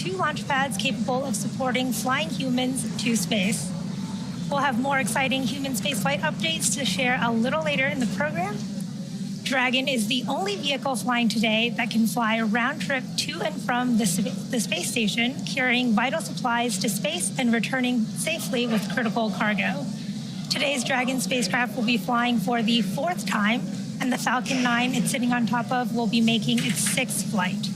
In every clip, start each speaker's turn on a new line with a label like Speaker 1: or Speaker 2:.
Speaker 1: 2 launch pads capable of supporting flying humans to space. We'll have more exciting human spaceflight updates to share a little later in the program. Dragon is the only vehicle flying today that can fly a round trip to and from the space station, carrying vital supplies to space and returning safely with critical cargo. Today's Dragon spacecraft will be flying for the 4th time, and the Falcon 9 it's sitting on top of will be making its 6th flight.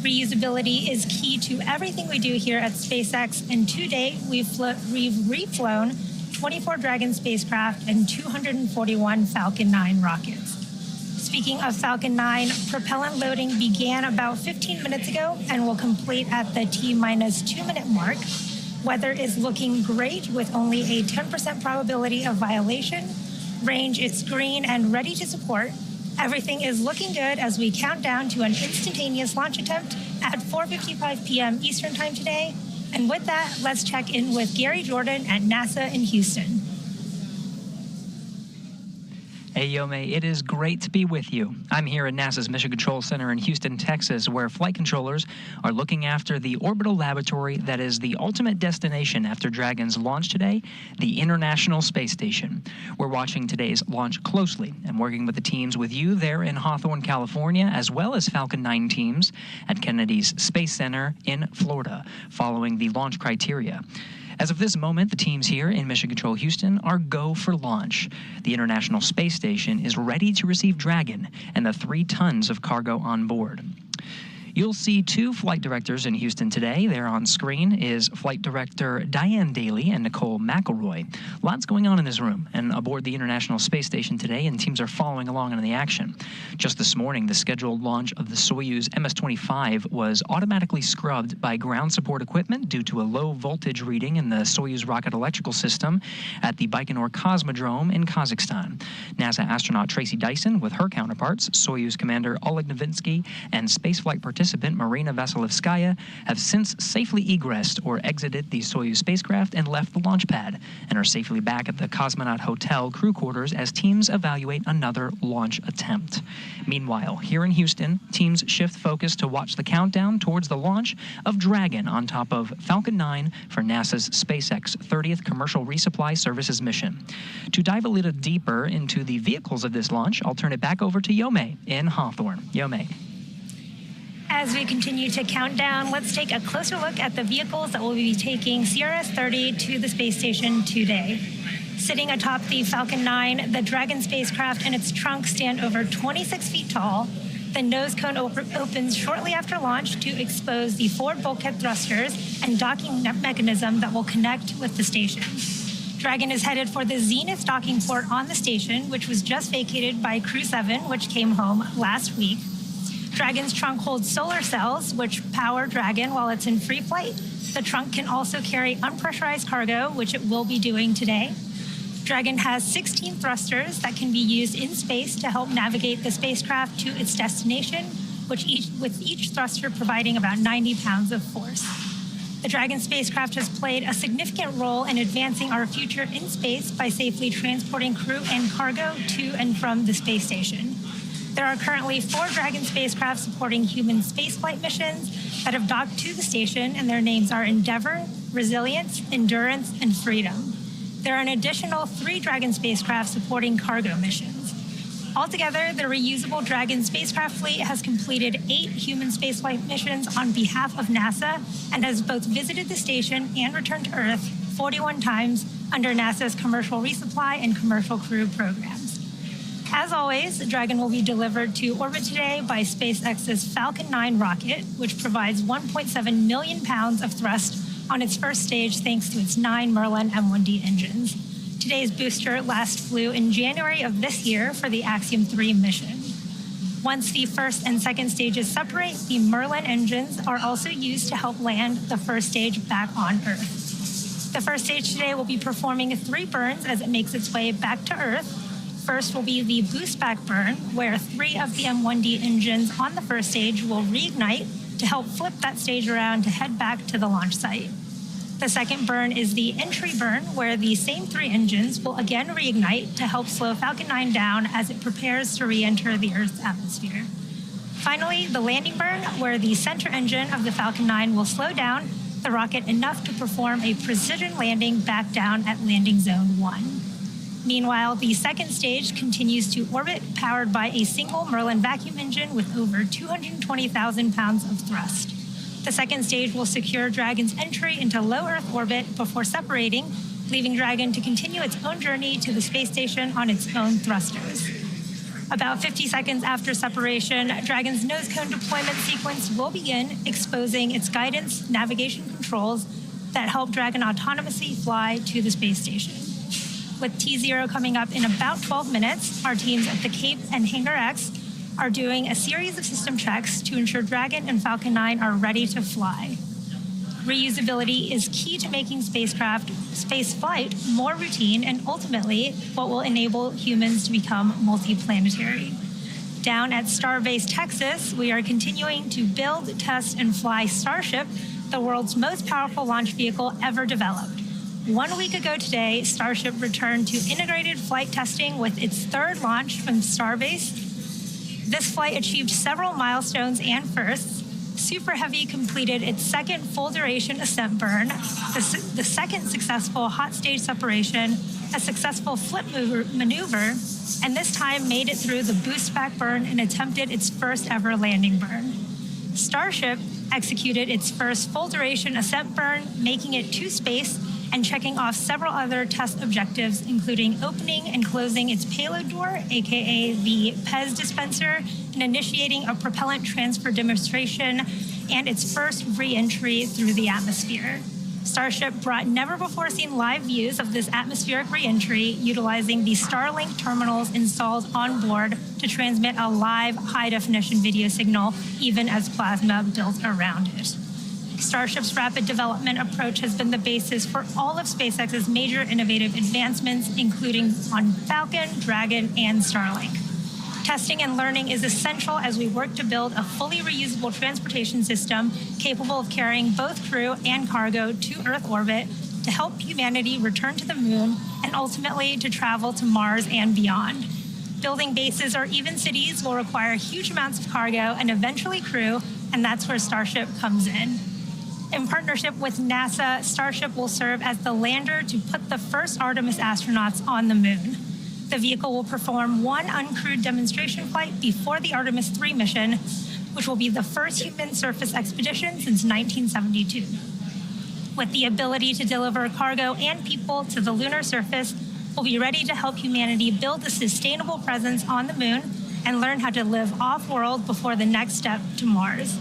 Speaker 1: Reusability is key to everything we do here at SpaceX, and to date, we've reflown 24 Dragon spacecraft and 241 Falcon 9 rockets. Speaking of Falcon 9, propellant loading began about 15 minutes ago and will complete at the T-minus 2-minute mark. Weather is looking great with only a 10% probability of violation. Range is green and ready to support. Everything is looking good as we count down to an instantaneous launch attempt at 4:55 p.m. Eastern Time today. And with that, let's check in with Gary Jordan at NASA in Houston.
Speaker 2: Hey, Yome, it is great to be with you. I'm here at NASA's Mission Control Center in Houston, Texas, where flight controllers are looking after the orbital laboratory that is the ultimate destination after Dragon's launch today, the International Space Station. We're watching today's launch closely and working with the teams with you there in Hawthorne, California, as well as Falcon 9 teams at Kennedy's Space Center in Florida, following the launch criteria. As of this moment, the teams here in Mission Control Houston are go for launch. The International Space Station is ready to receive Dragon and the 3 tons of cargo on board. You'll see 2 flight directors in Houston today. There on screen is Flight Director Diane Daly and Nicole McElroy. Lots going on in this room and aboard the International Space Station today, and teams are following along in the action. Just this morning, the scheduled launch of the Soyuz MS-25 was automatically scrubbed by ground support equipment due to a low voltage reading in the Soyuz rocket electrical system at the Baikonur Cosmodrome in Kazakhstan. NASA astronaut Tracy Dyson, with her counterparts, Soyuz Commander Oleg Novinsky, and spaceflight participant Marina Vasilevskaya, have since safely egressed or exited the Soyuz spacecraft and left the launch pad, and are safely back at the Cosmonaut Hotel crew quarters as teams evaluate another launch attempt. Meanwhile, here in Houston, teams shift focus to watch the countdown towards the launch of Dragon on top of Falcon 9 for NASA's SpaceX 30th Commercial Resupply Services mission. To dive a little deeper into the vehicles of this launch, I'll turn it back over to Yome in Hawthorne. Yome.
Speaker 1: As we continue to count down, let's take a closer look at the vehicles that will be taking CRS-30 to the space station today. Sitting atop the Falcon 9, the Dragon spacecraft and its trunk stand over 26 feet tall. The nose cone opens shortly after launch to expose the forward bulkhead thrusters and docking mechanism that will connect with the station. Dragon is headed for the Zenith docking port on the station, which was just vacated by Crew 7, which came home last week. Dragon's trunk holds solar cells, which power Dragon while it's in free flight. The trunk can also carry unpressurized cargo, which it will be doing today. Dragon has 16 thrusters that can be used in space to help navigate the spacecraft to its destination, with each thruster providing about 90 pounds of force. The Dragon spacecraft has played a significant role in advancing our future in space by safely transporting crew and cargo to and from the space station. There are currently 4 Dragon spacecraft supporting human spaceflight missions that have docked to the station, and their names are Endeavour, Resilience, Endurance, and Freedom. There are an additional 3 Dragon spacecraft supporting cargo missions. Altogether, the reusable Dragon spacecraft fleet has completed 8 human spaceflight missions on behalf of NASA and has both visited the station and returned to Earth 41 times under NASA's Commercial Resupply and Commercial Crew programs. As always, Dragon will be delivered to orbit today by SpaceX's Falcon 9 rocket, which provides 1.7 million pounds of thrust on its first stage thanks to its 9 Merlin M1D engines. Today's booster last flew in January of this year for the Axiom 3 mission. Once the first and second stages separate, the Merlin engines are also used to help land the first stage back on Earth. The first stage today will be performing 3 burns as it makes its way back to Earth. First will be the boost back burn, where 3 of the M1D engines on the first stage will reignite to help flip that stage around to head back to the launch site. The second burn is the entry burn, where the same 3 engines will again reignite to help slow Falcon 9 down as it prepares to re-enter the Earth's atmosphere. Finally, the landing burn, where the center engine of the Falcon 9 will slow down the rocket enough to perform a precision landing back down at landing zone 1. Meanwhile, the second stage continues to orbit, powered by a single Merlin vacuum engine with over 220,000 pounds of thrust. The second stage will secure Dragon's entry into low Earth orbit before separating, leaving Dragon to continue its own journey to the space station on its own thrusters. About 50 seconds after separation, Dragon's nose cone deployment sequence will begin, exposing its guidance navigation controls that help Dragon autonomously fly to the space station. With T0 coming up in about 12 minutes, our teams at the Cape and Hangar X are doing a series of system checks to ensure Dragon and Falcon 9 are ready to fly. Reusability is key to making spaceflight more routine and ultimately what will enable humans to become multiplanetary. Down at Starbase, Texas, we are continuing to build, test, and fly Starship, the world's most powerful launch vehicle ever developed. 1 week ago today, Starship returned to integrated flight testing with its third launch from Starbase. This flight achieved several milestones and firsts. Super Heavy completed its second full-duration ascent burn, the second successful hot stage separation, a successful flip maneuver, and this time made it through the boost back burn and attempted its first ever landing burn. Starship executed its first full-duration ascent burn, making it to space and checking off several other test objectives, including opening and closing its payload door, aka the PEZ dispenser, and initiating a propellant transfer demonstration and its first re-entry through the atmosphere. Starship brought never-before-seen live views of this atmospheric re-entry, utilizing the Starlink terminals installed on board to transmit a live, high-definition video signal, even as plasma built around it. Starship's rapid development approach has been the basis for all of SpaceX's major innovative advancements, including on Falcon, Dragon, and Starlink. Testing and learning is essential as we work to build a fully reusable transportation system capable of carrying both crew and cargo to Earth orbit to help humanity return to the moon and ultimately to travel to Mars and beyond. Building bases or even cities will require huge amounts of cargo and eventually crew, and that's where Starship comes in. In partnership with NASA, Starship will serve as the lander to put the first Artemis astronauts on the moon. The vehicle will perform one uncrewed demonstration flight before the Artemis 3 mission, which will be the first human surface expedition since 1972. With the ability to deliver cargo and people to the lunar surface, we'll be ready to help humanity build a sustainable presence on the moon and learn how to live off-world before the next step to Mars.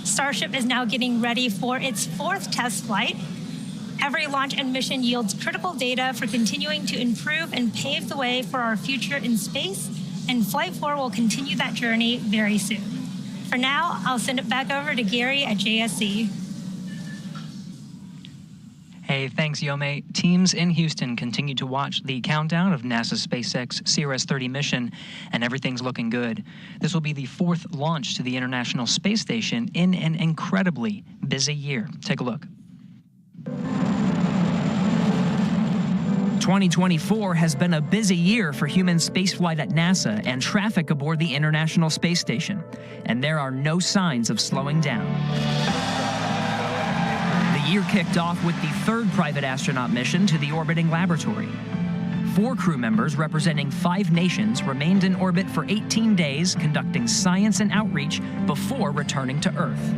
Speaker 1: Starship is now getting ready for its fourth test flight. Every launch and mission yields critical data for continuing to improve and pave the way for our future in space, and Flight 4 will continue that journey very soon. For now, I'll send it back over to Gary at JSC.
Speaker 2: Hey, thanks, Yome. Teams in Houston continue to watch the countdown of NASA's SpaceX CRS-30 mission, and everything's looking good. This will be the fourth launch to the International Space Station in an incredibly busy year. Take a look.
Speaker 3: 2024 has been a busy year for human spaceflight at NASA and traffic aboard the International Space Station, and there are no signs of slowing down. The year kicked off with the third private astronaut mission to the orbiting laboratory. 4 crew members representing 5 nations remained in orbit for 18 days, conducting science and outreach before returning to Earth.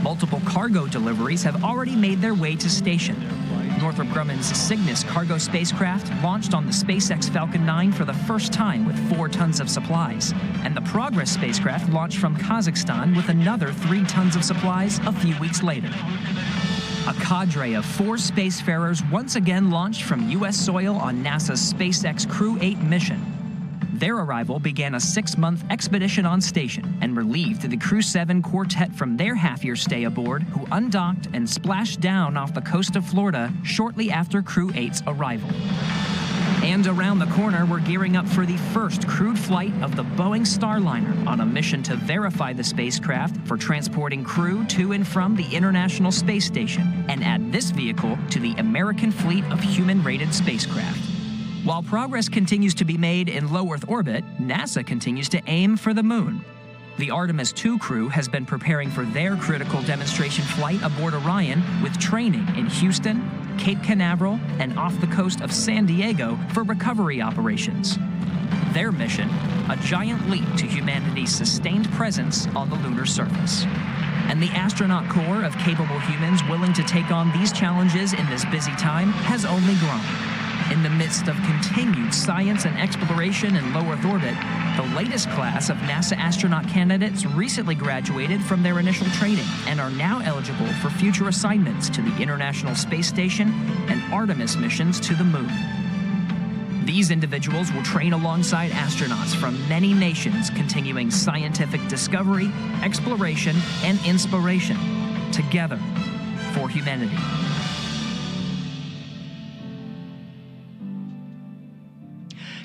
Speaker 3: Multiple cargo deliveries have already made their way to station. Northrop Grumman's Cygnus cargo spacecraft launched on the SpaceX Falcon 9 for the first time with 4 tons of supplies, and the Progress spacecraft launched from Kazakhstan with another 3 tons of supplies a few weeks later. A cadre of 4 spacefarers once again launched from U.S. soil on NASA's SpaceX Crew 8 mission. Their arrival began a 6-month expedition on station and relieved the Crew 7 quartet from their half-year stay aboard, who undocked and splashed down off the coast of Florida shortly after Crew 8's arrival. And around the corner, we're gearing up for the first crewed flight of the Boeing Starliner on a mission to verify the spacecraft for transporting crew to and from the International Space Station and add this vehicle to the American fleet of human-rated spacecraft. While progress continues to be made in low Earth orbit, NASA continues to aim for the moon. The Artemis II crew has been preparing for their critical demonstration flight aboard Orion with training in Houston, Cape Canaveral, and off the coast of San Diego for recovery operations. Their mission, a giant leap to humanity's sustained presence on the lunar surface. And the astronaut corps of capable humans willing to take on these challenges in this busy time has only grown. In the midst of continued science and exploration in low Earth orbit, the latest class of NASA astronaut candidates recently graduated from their initial training and are now eligible for future assignments to the International Space Station and Artemis missions to the Moon. These individuals will train alongside astronauts from many nations, continuing scientific discovery, exploration, and inspiration together for humanity.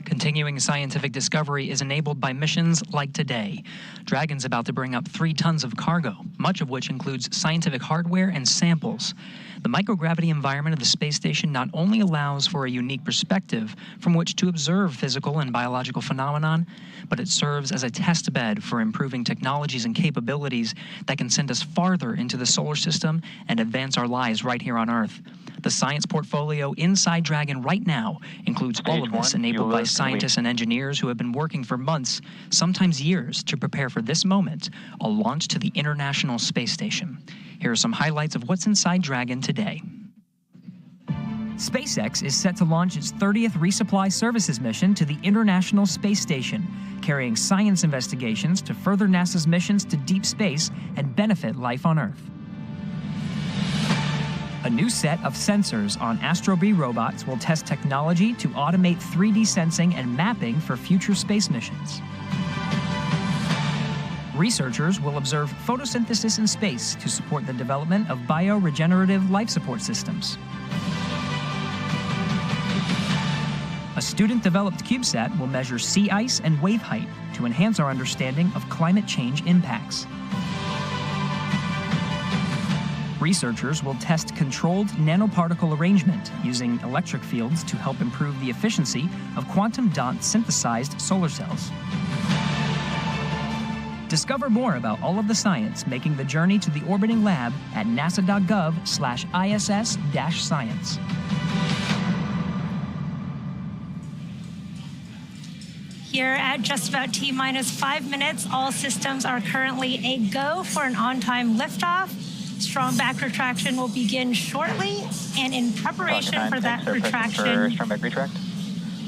Speaker 2: Continuing scientific discovery is enabled by missions like today. Dragon's about to bring up 3 tons of cargo, much of which includes scientific hardware and samples. The microgravity environment of the space station not only allows for a unique perspective from which to observe physical and biological phenomenon, but it serves as a test bed for improving technologies and capabilities that can send us farther into the solar system and advance our lives right here on Earth. The science portfolio inside Dragon right now includes all of this, enabled by scientists and engineers who have been working for months, sometimes years, to prepare for this moment, a launch to the International Space Station. Here are some highlights of what's inside Dragon today.
Speaker 3: SpaceX is set to launch its 30th resupply services mission to the International Space Station, carrying science investigations to further NASA's missions to deep space and benefit life on Earth. A new set of sensors on Astro B robots will test technology to automate 3D sensing and mapping for future space missions. Researchers will observe photosynthesis in space to support the development of bioregenerative life support systems. A student-developed CubeSat will measure sea ice and wave height to enhance our understanding of climate change impacts. Researchers will test controlled nanoparticle arrangement using electric fields to help improve the efficiency of quantum dot synthesized solar cells. Discover more about all of the science making the journey to the orbiting lab at nasa.gov/ISS-science.
Speaker 1: Here at just about T-minus 5 minutes, all systems are currently a go for an on-time liftoff. Strong back retraction will begin shortly, and in preparation for that retraction,
Speaker 4: strong back retract.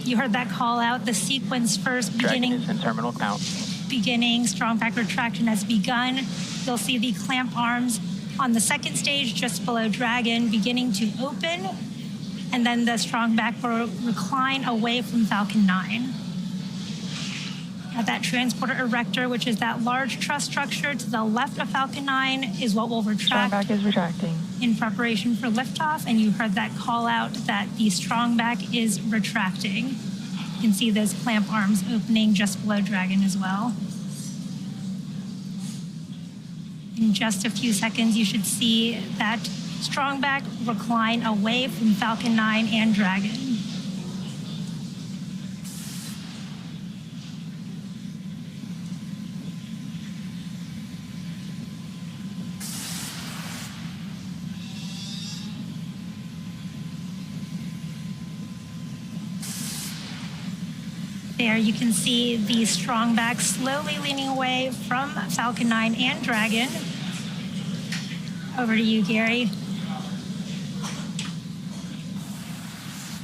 Speaker 1: You heard that call out, the sequence first beginning.
Speaker 4: Dragon is in terminal count.
Speaker 1: Beginning, strong back retraction has begun. You'll see the clamp arms on the second stage just below Dragon beginning to open, and then the strong back will recline away from Falcon 9. That transporter erector, which is that large truss structure to the left of Falcon 9, is what will retract.
Speaker 4: Strong back is retracting.
Speaker 1: In preparation for liftoff, and you heard that call out that the strong back is retracting. You can see those clamp arms opening just below Dragon as well. In just a few seconds, you should see that strong back recline away from Falcon 9 and Dragon. There you can see the strong back slowly leaning away from Falcon 9 and Dragon. Over to you, Gary.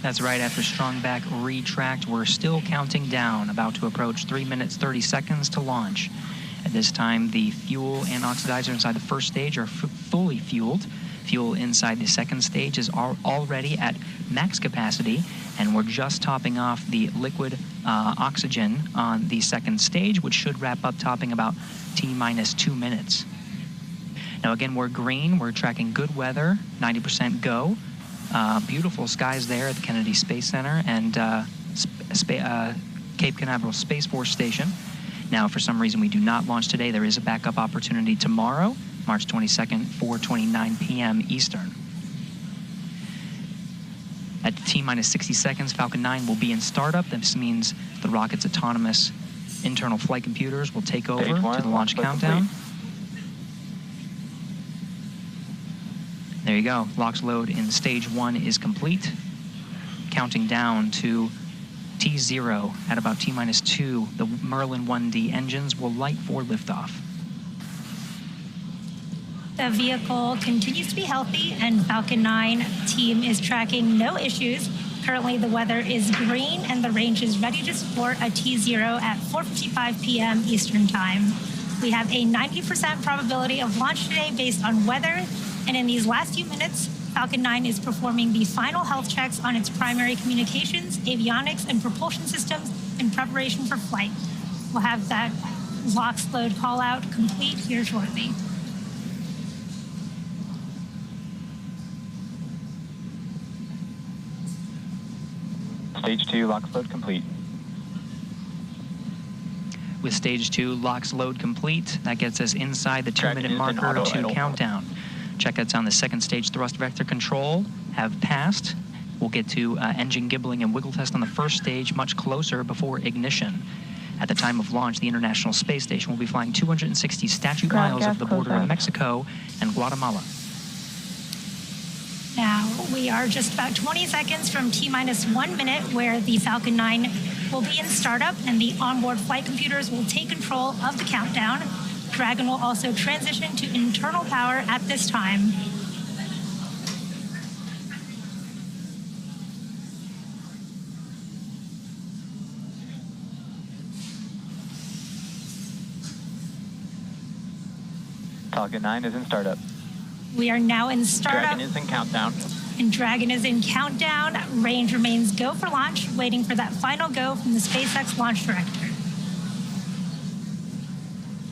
Speaker 2: That's right, after strong back retract, we're still counting down, about to approach 3 minutes, 30 seconds to launch. At this time, the fuel and oxidizer inside the first stage are fully fueled. Fuel inside the second stage is already at max capacity, and we're just topping off the liquid oxygen on the second stage, which should wrap up topping about T-minus 2 minutes. Now again, we're green, we're tracking good weather, 90% go. Beautiful skies there at the Kennedy Space Center and Cape Canaveral Space Force Station. Now, for some reason we do not launch today, there is a backup opportunity tomorrow, March 22nd, 4:29 p.m. Eastern. At T-minus 60 seconds, Falcon 9 will be in startup. This means the rocket's autonomous Internal flight computers will take over
Speaker 4: Stage 1,
Speaker 2: to the launch countdown.
Speaker 4: complete.
Speaker 2: There you go. LOX load in stage 1 is complete. Counting down to T0 at about T-2. The Merlin 1D engines will light for liftoff.
Speaker 1: The vehicle continues to be healthy, and Falcon 9 team is tracking no issues. Currently, the weather is green, and the range is ready to support a T0 at 4:55 p.m. Eastern Time. We have a 90% probability of launch today based on weather, and in these last few minutes, Falcon 9 is performing the final health checks on its primary communications, avionics, and propulsion systems in preparation for flight. We'll have that LOX load call out complete here shortly.
Speaker 4: Stage 2, LOX load complete.
Speaker 2: With stage 2 LOX load complete, that gets us inside the 2-minute marker to countdown. Checkouts on the second stage thrust vector control have passed. We'll get to engine gibbling and wiggle test on the first stage much closer before ignition. At the time of launch, the International Space Station will be flying 260 statute miles of the border of Mexico and Guatemala.
Speaker 1: Now, we are just about 20 seconds from T-1 minute where the Falcon 9 will be in startup and the onboard flight computers will take control of the countdown. Dragon will also transition to internal power at this time.
Speaker 4: Falcon 9 is in startup.
Speaker 1: We are now in startup.
Speaker 4: Dragon is in countdown.
Speaker 1: And Dragon is in countdown. Range remains go for launch, waiting for that final go from the SpaceX launch director.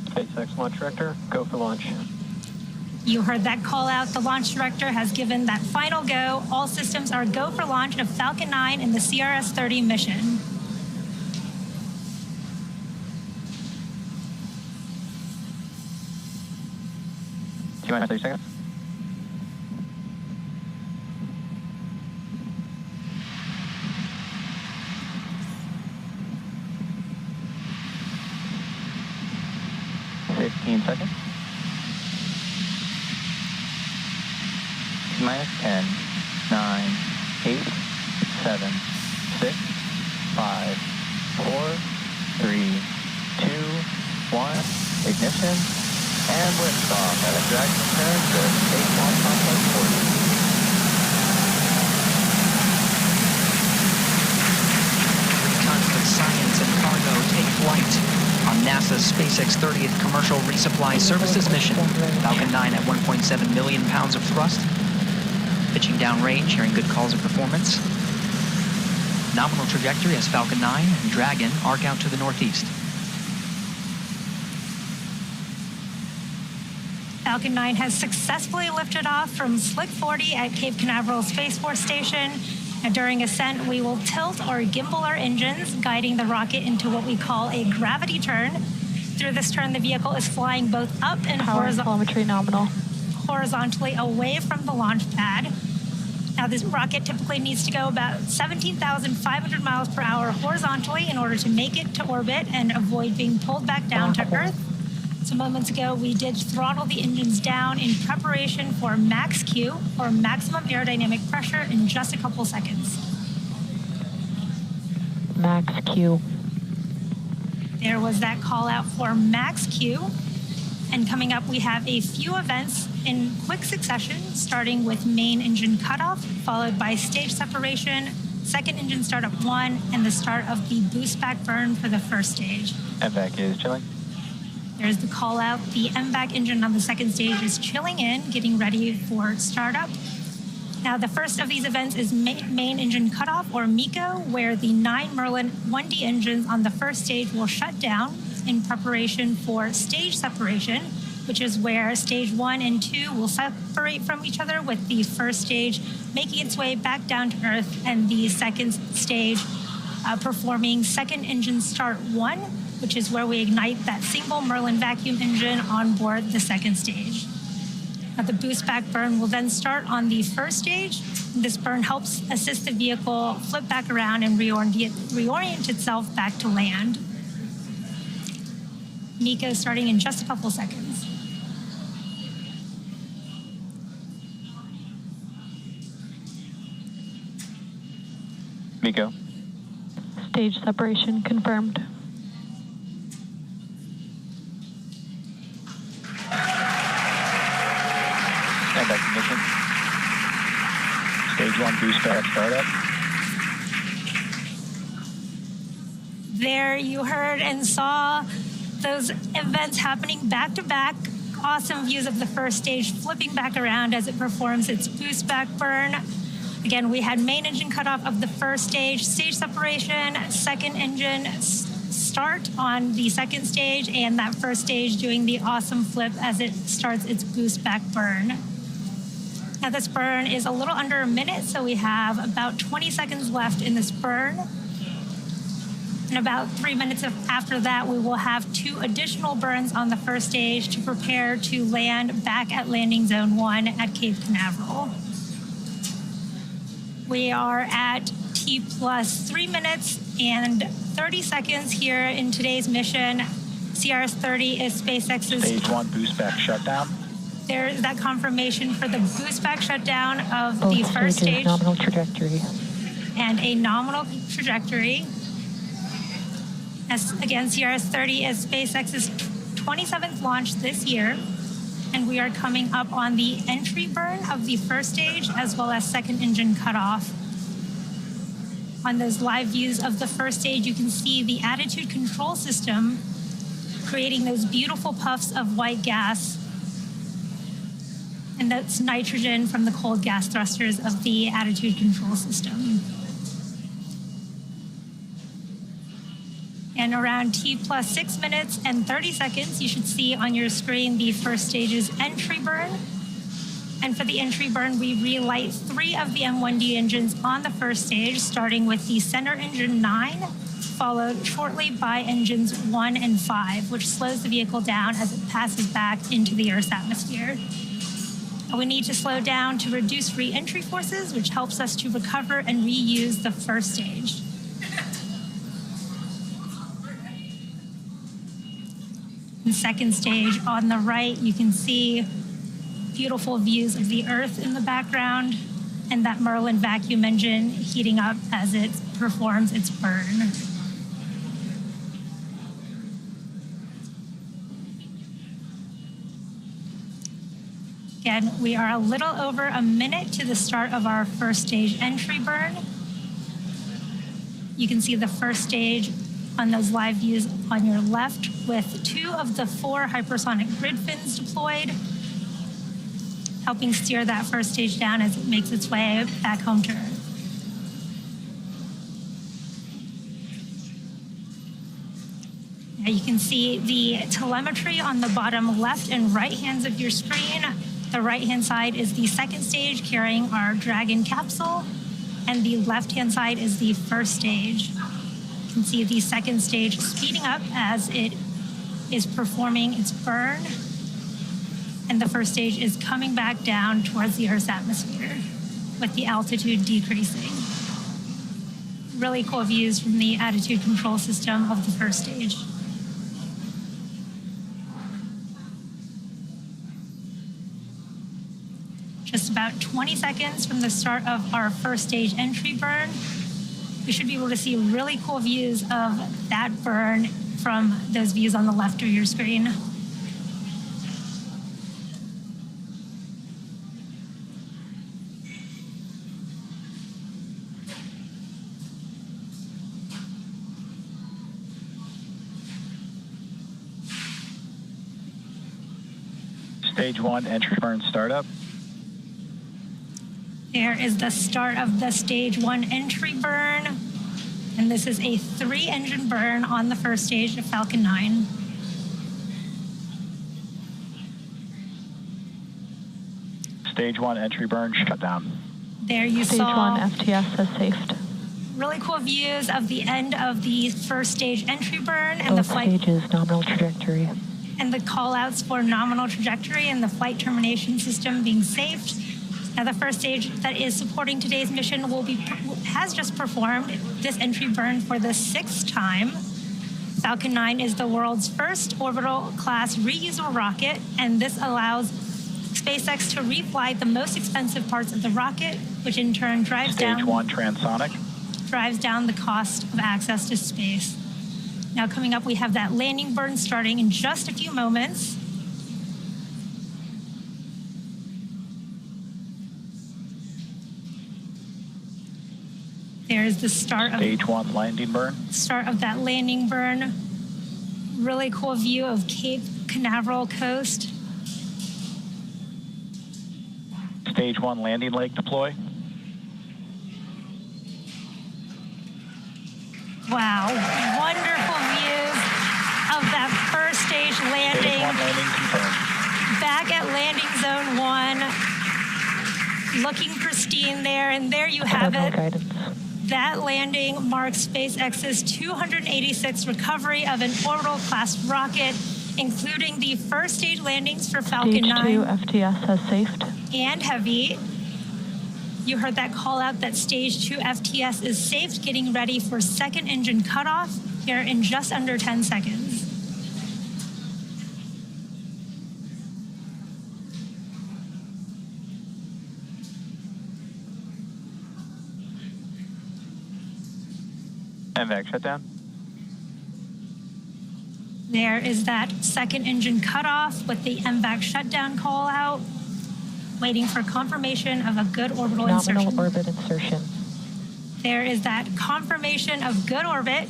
Speaker 4: SpaceX launch director, go for launch.
Speaker 1: You heard that call out. The launch director has given that final go. All systems are go for launch of Falcon 9 and the CRS-30 mission.
Speaker 4: T-minus 30 seconds. Seconds. Minus 10, 9, 8, 7, 6, 5, 4, 3, 2, 1. Ignition and liftoff at a Dragon return to Space Launch Complex 40.
Speaker 2: Tons of science and cargo take flight on NASA's SpaceX 30th Commercial Resupply Services mission. Falcon 9 at 1.7 million pounds of thrust. Pitching downrange, hearing good calls of performance. Nominal trajectory as Falcon 9 and Dragon arc out to the northeast.
Speaker 1: Falcon 9 has successfully lifted off from Slick 40 at Cape Canaveral Space Force Station. And during ascent, we will tilt or gimbal our engines, guiding the rocket into what we call a gravity turn. Through this turn, the vehicle is flying both up and
Speaker 5: telemetry nominal.
Speaker 1: Horizontally away from the launch pad. Now, this rocket typically needs to go about 17,500 miles per hour horizontally in order to make it to orbit and avoid being pulled back down to Earth. So moments ago, we did throttle the engines down in preparation for max Q, or maximum aerodynamic pressure, in just a couple seconds.
Speaker 5: Max Q.
Speaker 1: There was that call out for max Q. And coming up, we have a few events in quick succession, starting with main engine cutoff, followed by stage separation, second engine startup 1, and the start of the boost back burn for the first stage.
Speaker 4: MVAC is chilling.
Speaker 1: There's the call out. The MVAC engine on the second stage is chilling in, getting ready for startup. Now, the first of these events is main engine cutoff, or MECO, where the 9 Merlin 1D engines on the first stage will shut down in preparation for stage separation, which is where stage 1 and 2 will separate from each other, with the first stage making its way back down to Earth and the second stage performing second engine start 1, which is where we ignite that single Merlin vacuum engine on board the second stage. Now, the boost back burn will then start on the first stage. This burn helps assist the vehicle flip back around and reorient itself back to land. MECO starting in just a couple seconds.
Speaker 4: MECO.
Speaker 5: Stage separation confirmed.
Speaker 4: Stand by condition. Stage 1 boost back startup.
Speaker 1: There you heard and saw those events happening back to back. Awesome views of the first stage flipping back around as it performs its boost back burn. Again, we had main engine cutoff of the first stage separation, second engine start on the second stage, and that first stage doing the awesome flip as it starts its boost back burn. Now this burn is a little under a minute, so we have about 20 seconds left in this burn. And about 3 minutes after that, we will have 2 additional burns on the first stage to prepare to land back at landing zone 1 at Cape Canaveral. We are at T plus 3 minutes and 30 seconds here in today's mission. CRS-30 is SpaceX's...
Speaker 4: Stage 1 boost back shutdown.
Speaker 1: There's that confirmation for the boost back shutdown of
Speaker 5: Both
Speaker 1: the first
Speaker 5: stages,
Speaker 1: stage.
Speaker 5: nominal trajectory.
Speaker 1: And a nominal trajectory. As again, CRS-30 is SpaceX's 27th launch this year. And we are coming up on the entry burn of the first stage as well as second engine cutoff. On those live views of the first stage, you can see the attitude control system creating those beautiful puffs of white gas. And that's nitrogen from the cold gas thrusters of the attitude control system. And around T plus 6 minutes and 30 seconds, you should see on your screen the first stage's entry burn. And for the entry burn, we relight 3 of the M1D engines on the first stage, starting with the center engine 9, followed shortly by engines 1 and 5, which slows the vehicle down as it passes back into the Earth's atmosphere. We need to slow down to reduce re-entry forces, which helps us to recover and reuse the first stage. The second stage on the right, you can see beautiful views of the Earth in the background and that Merlin vacuum engine heating up as it performs its burn. Again, we are a little over a minute to the start of our first stage entry burn. You can see the first stage on those live views on your left with 2 of the 4 hypersonic grid fins deployed, helping steer that first stage down as it makes its way back home to Earth. Now you can see the telemetry on the bottom left and right hands of your screen. The right-hand side is the second stage carrying our Dragon capsule, and the left-hand side is the first stage. You can see the second stage speeding up as it is performing its burn, and the first stage is coming back down towards the Earth's atmosphere with the altitude decreasing. Really cool views from the attitude control system of the first stage. Just about 20 seconds from the start of our first stage entry burn, we should be able to see really cool views of that burn from those views on the left of your screen.
Speaker 4: Stage 1 entry burn startup.
Speaker 1: There is the start of the stage 1 entry burn. And this is a 3-engine burn on the first stage of Falcon 9.
Speaker 4: Stage 1 entry burn shutdown.
Speaker 1: There you
Speaker 5: Stage
Speaker 1: saw
Speaker 5: 1 FTS has safed.
Speaker 1: really cool views of the end of the first stage entry burn and
Speaker 5: Both
Speaker 1: the flight
Speaker 5: stages, nominal trajectory.
Speaker 1: and the call outs for nominal trajectory and the flight termination system being saved. Now the first stage that is supporting today's mission has just performed this entry burn for the 6th time. Falcon 9 is the world's first orbital class reusable rocket, and this allows SpaceX to refly the most expensive parts of the rocket, which in turn drives
Speaker 4: Stage 1 transonic.
Speaker 1: down the cost of access to space. Now coming up, we have that landing burn starting in just a few moments. There's the start of
Speaker 4: Stage 1 landing burn.
Speaker 1: that landing burn. Really cool view of Cape Canaveral coast.
Speaker 4: Stage 1 landing leg deploy.
Speaker 1: Wow, wonderful views of that first stage landing.
Speaker 4: Stage 1 landing confirmed.
Speaker 1: Back at landing zone 1, looking pristine there, and there you have it.
Speaker 5: Guidance.
Speaker 1: That landing marks SpaceX's 286th recovery of an orbital class rocket, including the first stage landings for Falcon
Speaker 5: Stage
Speaker 1: 9
Speaker 5: 2 FTS has safed.
Speaker 1: and Heavy. You heard that call out that stage 2 FTS is safe, getting ready for second engine cutoff here in just under 10 seconds.
Speaker 4: MVAC shutdown.
Speaker 1: There is that second engine cutoff with the MVAC shutdown call out, waiting for confirmation of a good orbital
Speaker 5: Nominal
Speaker 1: insertion.
Speaker 5: orbit insertion.
Speaker 1: There is that confirmation of good orbit.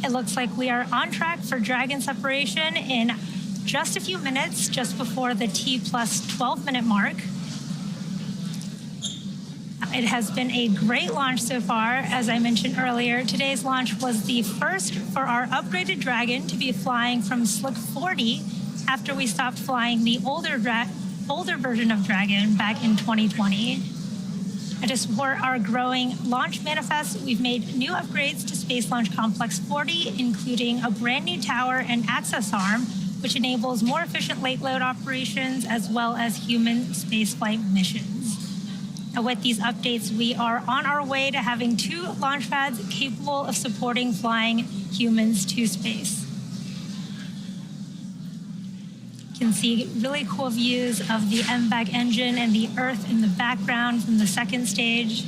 Speaker 1: It looks like we are on track for Dragon separation in just a few minutes, just before the T plus 12-minute mark. It has been a great launch so far. As I mentioned earlier, today's launch was the first for our upgraded Dragon to be flying from Slick 40 after we stopped flying the older version of Dragon back in 2020. And to support our growing launch manifest, we've made new upgrades to Space Launch Complex 40, including a brand new tower and access arm, which enables more efficient late load operations as well as human spaceflight missions. Now, with these updates, we are on our way to having 2 launch pads capable of supporting flying humans to space. You can see really cool views of the MVAC engine and the Earth in the background from the second stage.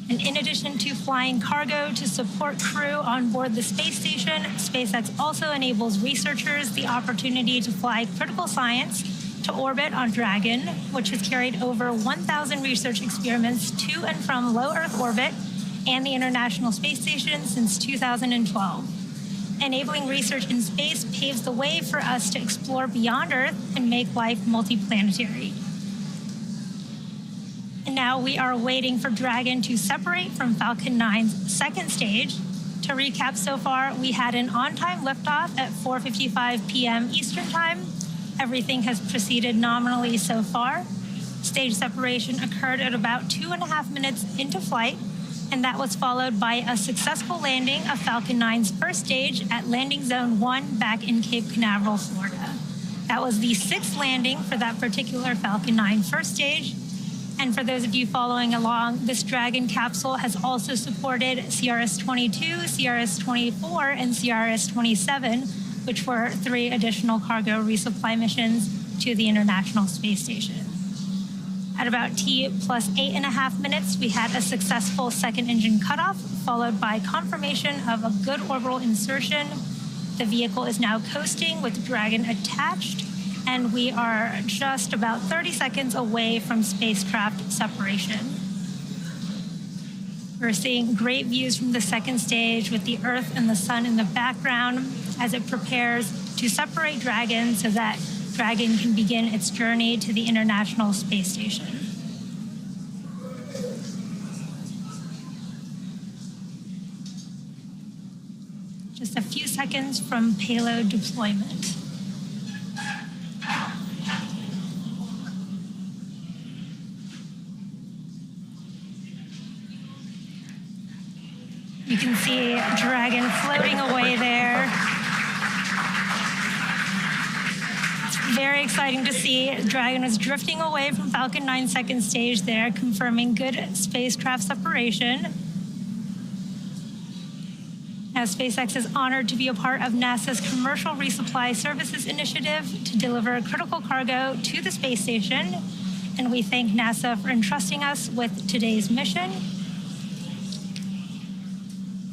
Speaker 1: And in addition to flying cargo to support crew on board the space station, SpaceX also enables researchers the opportunity to fly critical science to orbit on Dragon, which has carried over 1,000 research experiments to and from low Earth orbit and the International Space Station since 2012. Enabling research in space paves the way for us to explore beyond Earth and make life multiplanetary. And now we are waiting for Dragon to separate from Falcon 9's second stage. To recap so far, we had an on-time liftoff at 4:55 p.m. Eastern Time. Everything has proceeded nominally so far. Stage separation occurred at about 2.5 minutes into flight, and that was followed by a successful landing of Falcon 9's first stage at landing zone 1 back in Cape Canaveral, Florida. That was the 6th landing for that particular Falcon 9 first stage. And for those of you following along, this Dragon capsule has also supported CRS-22, CRS-24, and CRS-27, which were 3 additional cargo resupply missions to the International Space Station. At about T plus 8.5 minutes, we had a successful second engine cutoff, followed by confirmation of a good orbital insertion. The vehicle is now coasting with Dragon attached, and we are just about 30 seconds away from spacecraft separation. We're seeing great views from the second stage with the Earth and the Sun in the background as it prepares to separate Dragon so that Dragon can begin its journey to the International Space Station. Just a few seconds from payload deployment. You can see Dragon floating away there. It's very exciting to see. Dragon was drifting away from Falcon 9 second stage there, confirming good spacecraft separation. Now as SpaceX is honored to be a part of NASA's Commercial Resupply Services Initiative to deliver critical cargo to the space station. And we thank NASA for entrusting us with today's mission.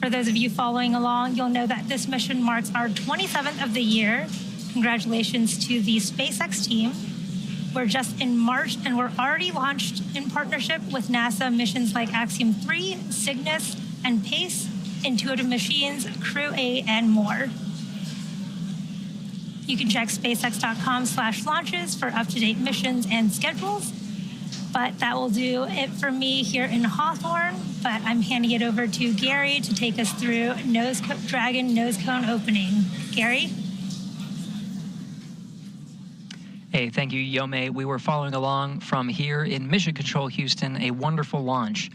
Speaker 1: For those of you following along, you'll know that this mission marks our 27th of the year. Congratulations to the SpaceX team. We're just in March, and we're already launched in partnership with NASA missions like Axiom 3, Cygnus, and PACE, Intuitive Machines, Crew 8, and more. You can check spacex.com/launches for up-to-date missions and schedules. But that will do it for me here in Hawthorne. But I'm handing it over to Gary to take us through Dragon nose cone opening. Gary?
Speaker 2: Hey, thank you, Yome. We were following along from here in Mission Control Houston, a wonderful launch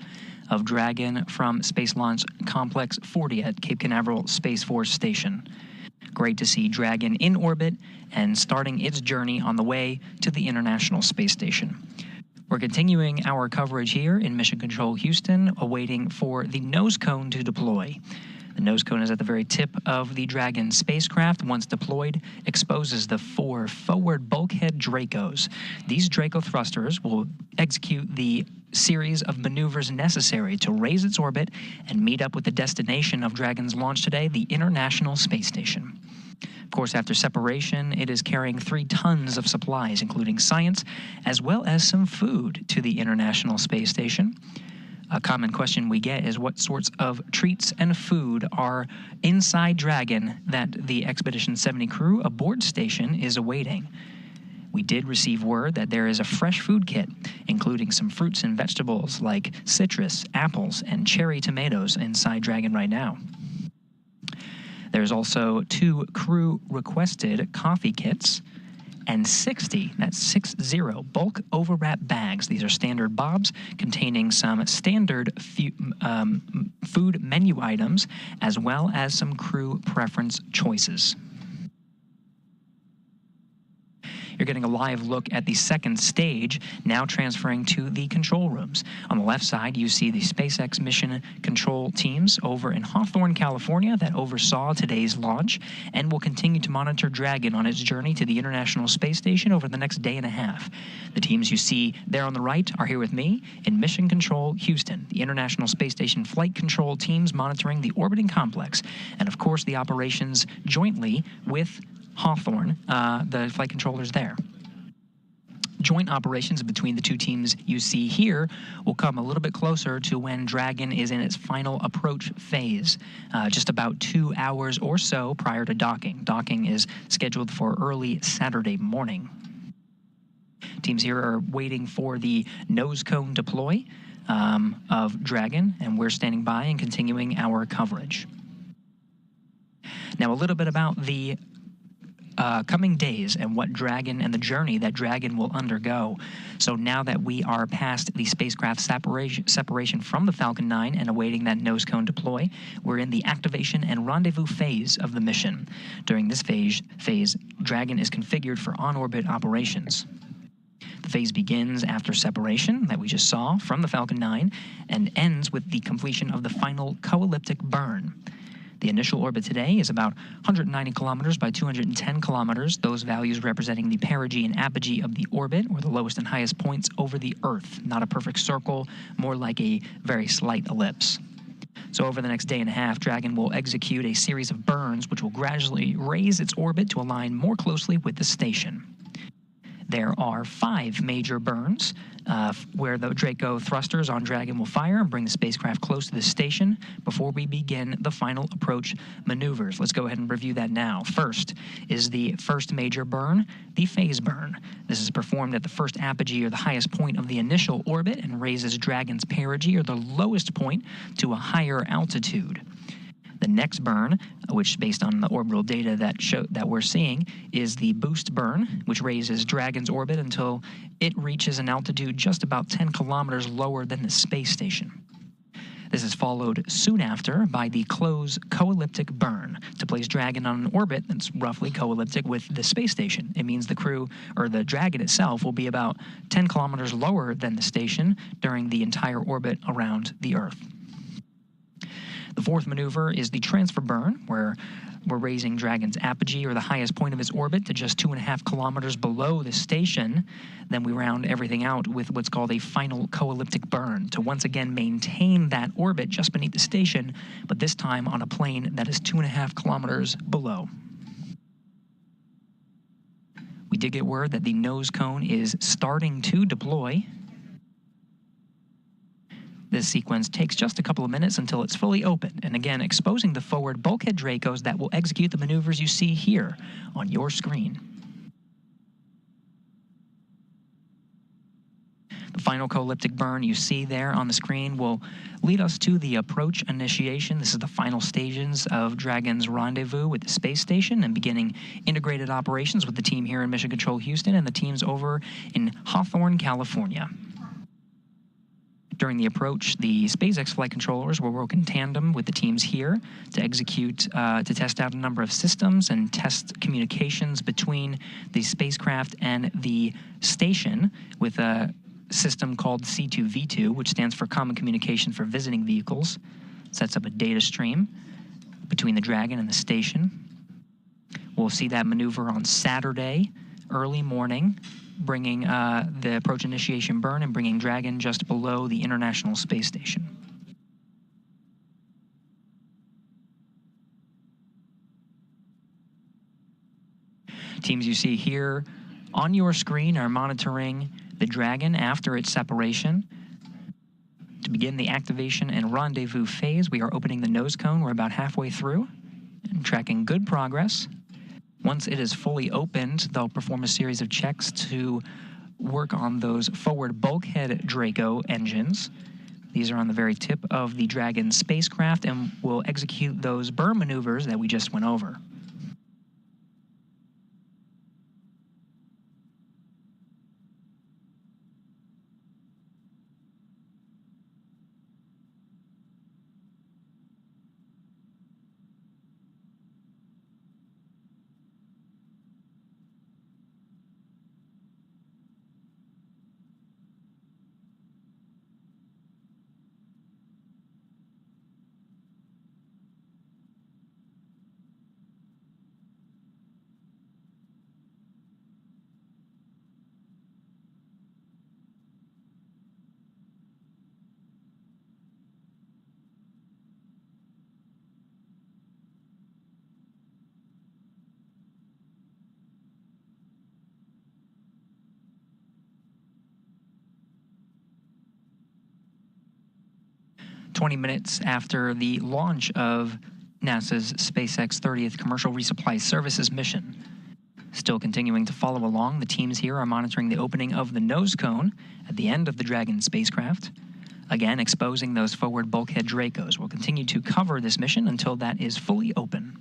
Speaker 2: of Dragon from Space Launch Complex 40 at Cape Canaveral Space Force Station. Great to see Dragon in orbit and starting its journey on the way to the International Space Station. We're continuing our coverage here in Mission Control Houston, awaiting for the nose cone to deploy. The nose cone is at the very tip of the Dragon spacecraft. Once deployed, exposes the 4 forward bulkhead Dracos. These Draco thrusters will execute the series of maneuvers necessary to raise its orbit and meet up with the destination of Dragon's launch today, the International Space Station. Of course, after separation, it is carrying 3 tons of supplies, including science, as well as some food to the International Space Station. A common question we get is what sorts of treats and food are inside Dragon that the Expedition 70 crew aboard station is awaiting. We did receive word that there is a fresh food kit, including some fruits and vegetables like citrus, apples, and cherry tomatoes inside Dragon right now. There's also 2 crew-requested coffee kits and 60, that's 60, bulk overwrap bags. These are standard bobs containing some standard food menu items as well as some crew preference choices. You're getting a live look at the second stage, now transferring to the control rooms. On the left side, you see the SpaceX mission control teams over in Hawthorne, California, that oversaw today's launch and will continue to monitor Dragon on its journey to the International Space Station over the next day and a half. The teams you see there on the right are here with me in Mission Control Houston, the International Space Station flight control teams monitoring the orbiting complex, and of course the operations jointly with Hawthorne, the flight controllers there. Joint operations between the 2 teams you see here will come a little bit closer to when Dragon is in its final approach phase, just about 2 hours or so prior to docking. Docking is scheduled for early Saturday morning. Teams here are waiting for the nose cone deploy of Dragon, and we're standing by and continuing our coverage. Now, a little bit about the coming days and what Dragon and the journey that Dragon will undergo. So now that we are past the spacecraft separation from the Falcon 9 and awaiting that nose cone deploy, we're in the activation and rendezvous phase of the mission. During this phase, Dragon is configured for on-orbit operations. The phase begins after separation that we just saw from the Falcon 9 and ends with the completion of the final co-elliptic burn. The initial orbit today is about 190 kilometers by 210 kilometers, those values representing the perigee and apogee of the orbit, or the lowest and highest points over the Earth. Not a perfect circle, more like a very slight ellipse. So over the next day and a half, Dragon will execute a series of burns which will gradually raise its orbit to align more closely with the station. There are 5 major burns where the Draco thrusters on Dragon will fire and bring the spacecraft close to the station before we begin the final approach maneuvers. Let's go ahead and review that now. First is the first major burn, the phase burn. This is performed at the first apogee or the highest point of the initial orbit and raises Dragon's perigee or the lowest point to a higher altitude. The next burn, which based on the orbital data that we're seeing, is the boost burn, which raises Dragon's orbit until it reaches an altitude just about 10 kilometers lower than the space station. This is followed soon after by the close co-elliptic burn to place Dragon on an orbit that's roughly co-elliptic with the space station. It means the crew, or the Dragon itself, will be about 10 kilometers lower than the station during the entire orbit around the Earth. The fourth maneuver is the transfer burn, where we're raising Dragon's apogee, or the highest point of its orbit, to just 2.5 kilometers below the station. Then we round everything out with what's called a final co-elliptic burn to once again maintain that orbit just beneath the station, but this time on a plane that is 2.5 kilometers below. We did get word that the nose cone is starting to deploy. This sequence takes just a couple of minutes until it's fully open, and again exposing the forward bulkhead Dracos that will execute the maneuvers you see here on your screen. The final co-elliptic burn you see there on the screen will lead us to the approach initiation. This is the final stages of Dragon's rendezvous with the space station and beginning integrated operations with the team here in Mission Control Houston and the teams over in Hawthorne, California. During the approach, the SpaceX flight controllers will work in tandem with the teams here to test out a number of systems and test communications between the spacecraft and the station with a system called C2V2, which stands for Common Communication for Visiting Vehicles. Sets up a data stream between the Dragon and the station. We'll see that maneuver on Saturday, early morning, bringing the approach initiation burn and bringing Dragon just below the International Space Station. Teams you see here on your screen are monitoring the Dragon after its separation. To begin the activation and rendezvous phase, we are opening the nose cone. We're about halfway through and tracking good progress. Once it is fully opened, they'll perform a series of checks to work on those forward bulkhead Draco engines. These are on the very tip of the Dragon spacecraft and will execute those burn maneuvers that we just went over. "20 minutes after the launch of NASA's SpaceX 30th Commercial Resupply Services mission. Still continuing to follow along, the teams here are monitoring the opening of the nose cone at the end of the Dragon spacecraft. Again, exposing those forward bulkhead Dracos. We'll continue to cover this mission until that is fully open.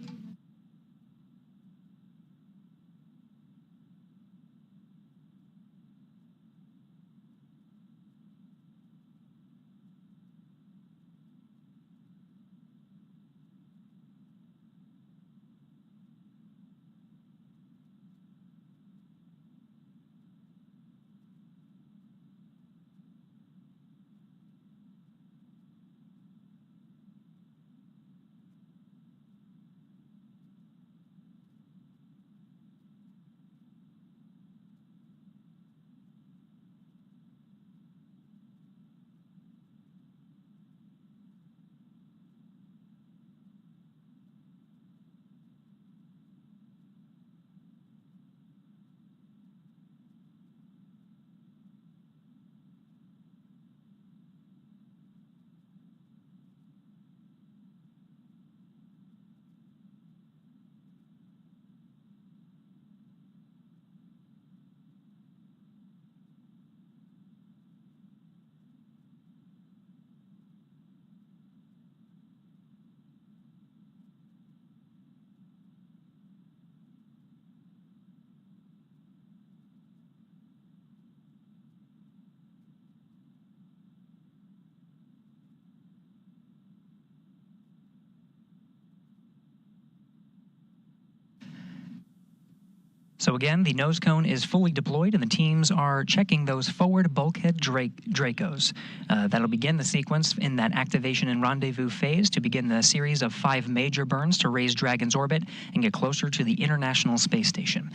Speaker 2: So again, the nose cone is fully deployed, and the teams are checking those forward bulkhead Dracos. That'll begin the sequence in that activation and rendezvous phase to begin the series of 5 major burns to raise Dragon's orbit and get closer to the International Space Station.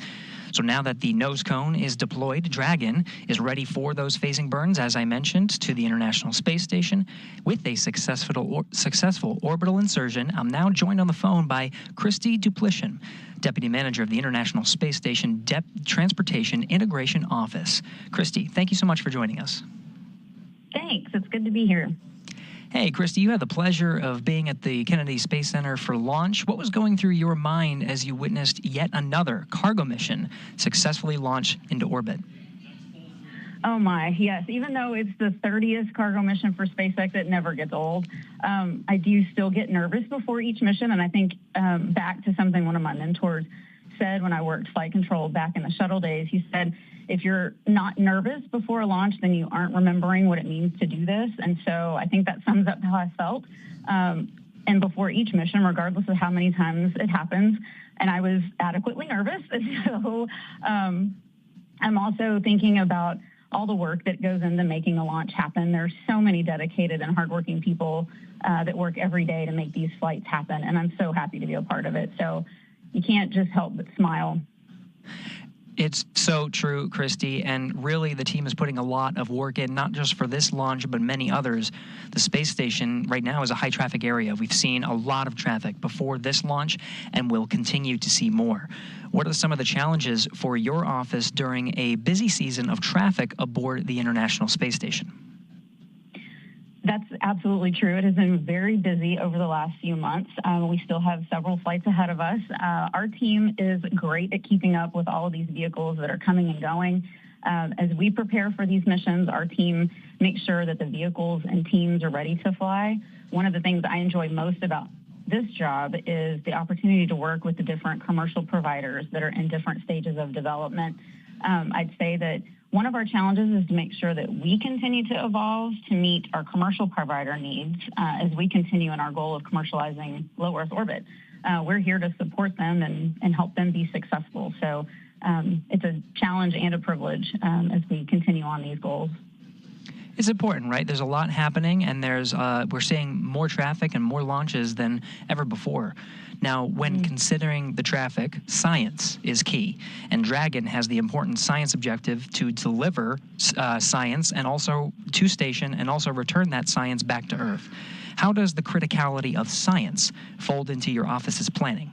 Speaker 2: So now that the nose cone is deployed, Dragon is ready for those phasing burns, as I mentioned, to the International Space Station. With a successful orbital insertion, I'm now joined on the phone by Christy Duplishin, Deputy Manager of the International Space Station Transportation Integration Office. Christy, thank you so much for joining us.
Speaker 6: Thanks. It's good to be here.
Speaker 2: Hey, Christy, you had the pleasure of being at the Kennedy Space Center for launch. What was going through your mind as you witnessed yet another cargo mission successfully launch into orbit?
Speaker 6: Oh my, yes. Even though it's the 30th cargo mission for SpaceX, it never gets old. I do still get nervous before each mission, and I think back to something one of my mentors said when I worked flight control back in the shuttle days. He said, if you're not nervous before a launch, then you aren't remembering what it means to do this. And so I think that sums up how I felt. And before each mission, regardless of how many times it happens, and I was adequately nervous. And so I'm also thinking about all the work that goes into making a launch happen. There's so many dedicated and hardworking people that work every day to make these flights happen. And I'm so happy to be a part of it. So you can't just help but smile.
Speaker 2: It's so true, Christy, and really the team is putting a lot of work in, not just for this launch, but many others. The space station right now is a high-traffic area. We've seen a lot of traffic before this launch, and we'll continue to see more. What are some of the challenges for your office during a busy season of traffic aboard the International Space Station?
Speaker 6: That's absolutely true. It has been very busy over the last few months. We still have several flights ahead of us. Our team is great at keeping up with all of these vehicles that are coming and going. As we prepare for these missions, our team makes sure that the vehicles and teams are ready to fly. One of the things I enjoy most about this job is the opportunity to work with the different commercial providers that are in different stages of development. I'd say that one of our challenges is to make sure that we continue to evolve to meet our commercial provider needs as we continue in our goal of commercializing low Earth orbit. We're here to support them and help them be successful. So it's a challenge and a privilege as we continue on these goals.
Speaker 2: It's important, right? There's a lot happening, and we're seeing more traffic and more launches than ever before. Now, when considering the traffic, science is key, and Dragon has the important science objective to deliver science and also to station and also return that science back to Earth. How does the criticality of science fold into your office's planning?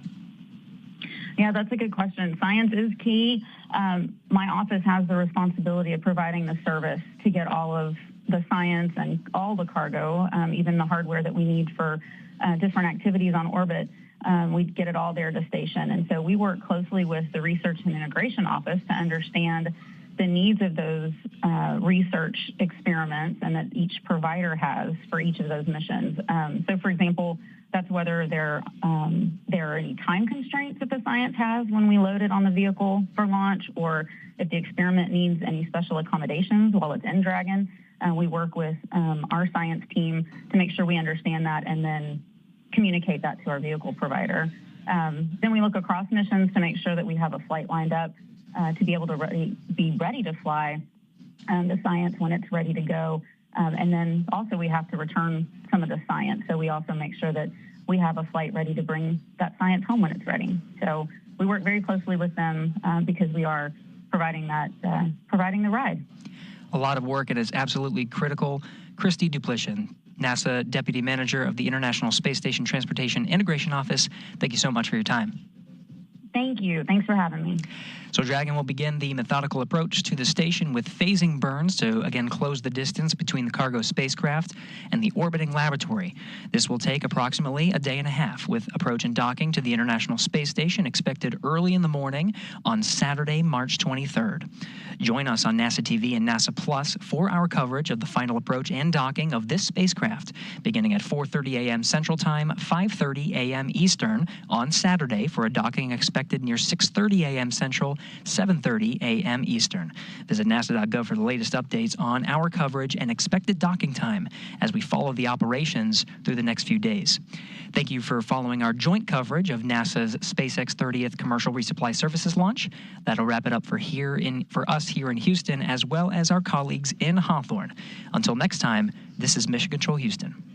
Speaker 6: Yeah, that's a good question. Science is key. My office has the responsibility of providing the service to get all of the science and all the cargo, even the hardware that we need for different activities on orbit. We get it all there to station. And so we work closely with the Research and Integration Office to understand the needs of those research experiments and that each provider has for each of those missions. So, for example, that's whether there are any time constraints that the science has when we load it on the vehicle for launch, or if the experiment needs any special accommodations while it's in Dragon. We work with our science team to make sure we understand that and then communicate that to our vehicle provider. Then we look across missions to make sure that we have a flight lined up to be able to be ready to fly the science when it's ready to go. And then also we have to return some of the science. So we also make sure that we have a flight ready to bring that science home when it's ready. So we work very closely with them because we are providing the ride.
Speaker 2: A lot of work, and it's absolutely critical. Christy Duplishin, NASA Deputy Manager of the International Space Station Transportation Integration Office, thank you so much for your time.
Speaker 6: Thank you. Thanks for having me.
Speaker 2: So Dragon will begin the methodical approach to the station with phasing burns to, again, close the distance between the cargo spacecraft and the orbiting laboratory. This will take approximately a day and a half, with approach and docking to the International Space Station expected early in the morning on Saturday, March 23rd. Join us on NASA TV and NASA Plus for our coverage of the final approach and docking of this spacecraft, beginning at 4:30 a.m. Central Time, 5:30 a.m. Eastern on Saturday for a docking expected expected near 6:30 a.m. Central, 7:30 a.m. Eastern. Visit nasa.gov for the latest updates on our coverage and expected docking time as we follow the operations through the next few days. Thank you for following our joint coverage of NASA's SpaceX 30th Commercial Resupply Services launch. That'll wrap it up for us here in Houston, as well as our colleagues in Hawthorne. Until next time, this is Mission Control Houston.